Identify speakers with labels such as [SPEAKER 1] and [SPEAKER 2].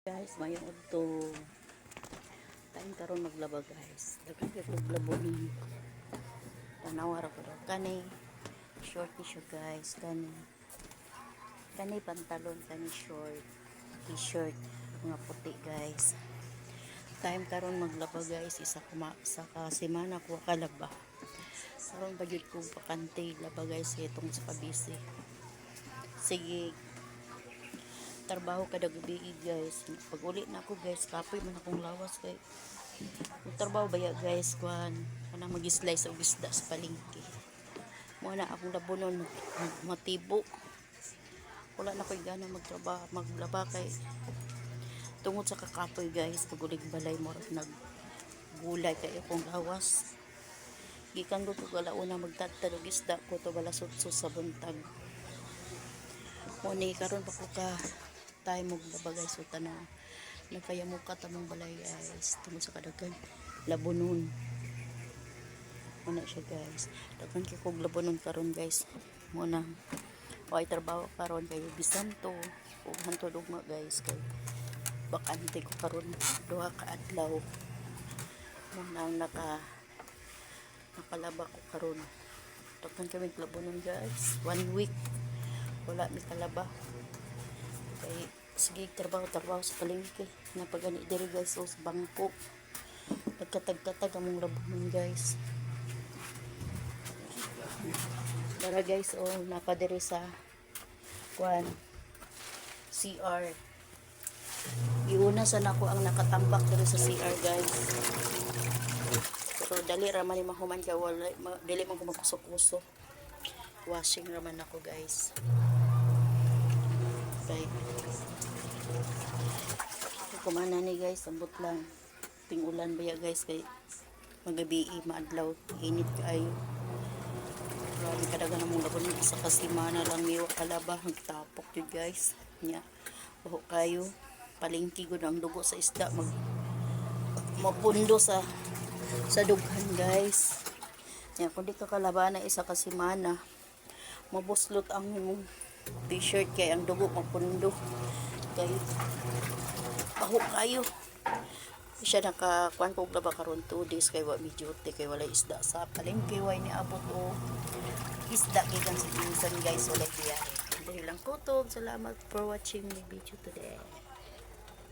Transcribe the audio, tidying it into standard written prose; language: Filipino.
[SPEAKER 1] Guys, mayon to time karon maglaba guys. Dagan kay maglabo ni tanawara ko daw kani short t-shirt guys, kani pantalon, kani short t-shirt mga puti guys. Time karon maglaba guys, isa ka semana ko kalaba. Karon ba jud ko pakante laba guys itong sa kabisi. Sige, trabaho kada gabi guys. Pag uli na ako guys, kapoy man akong lawas kay trabaho baya guys kuan kanang mag-slice og isda sa palengke. Mo na akong labonon matibo. Wala na koy gana magtrabaho, maglaba kay tungod sa kakapoy guys. Pag uli balay mo nag gulay kay akong lawas. Gikan ko to galauna magtatad og isda ko to balasot sa buntag. Mo ni karon pa ko ka tayo maglaba guys, so tanaw nagkaya mo ka tamang balay guys tungod sa kadagan labonon muna siya guys. Dagan kay kog labonon karon guys, muna way trabaho karon kay bisan to ug hantod ugma guys kay bakante ko karon duha ka adlaw muna nakalaba ko karon. Dagan kami labonon guys, 1 week wala mi kalaba kay sige trabaho sa palengke na pagani diri guys o sa bangko nagkatag-katag among labonon guys. Para guys napadiri sa kuan CR iuna sa nako ang nakatambak diri sa CR guys, pero dali ra man ni mahuman kay wala dili man ko magkusok-kusok, washing raman ako guys. Okay. Kumana ni guys, ambot lang. Ting ulan baya guys kay magabi maadlaw, init kaayo. Grabe kadagan among labon sa kasimana lang niwa kalaba nagtapok jud guys. Nya baho kayo. Palengke gud ang dugo sa isda mapundo sa dughan guys. Nya kun di ka kalaba na isa ka semana, mabuslot ang imong t-shirt kay ang dugo mapundo kay baho kayo. Siya nakakuan ko laba karon 2 days kay wa medyo kay wala isda sa palengke, way ni abot o isda kay kan sa pinsan guys, wala biyahe. Dahil lang kutob. Salamat for watching my video today.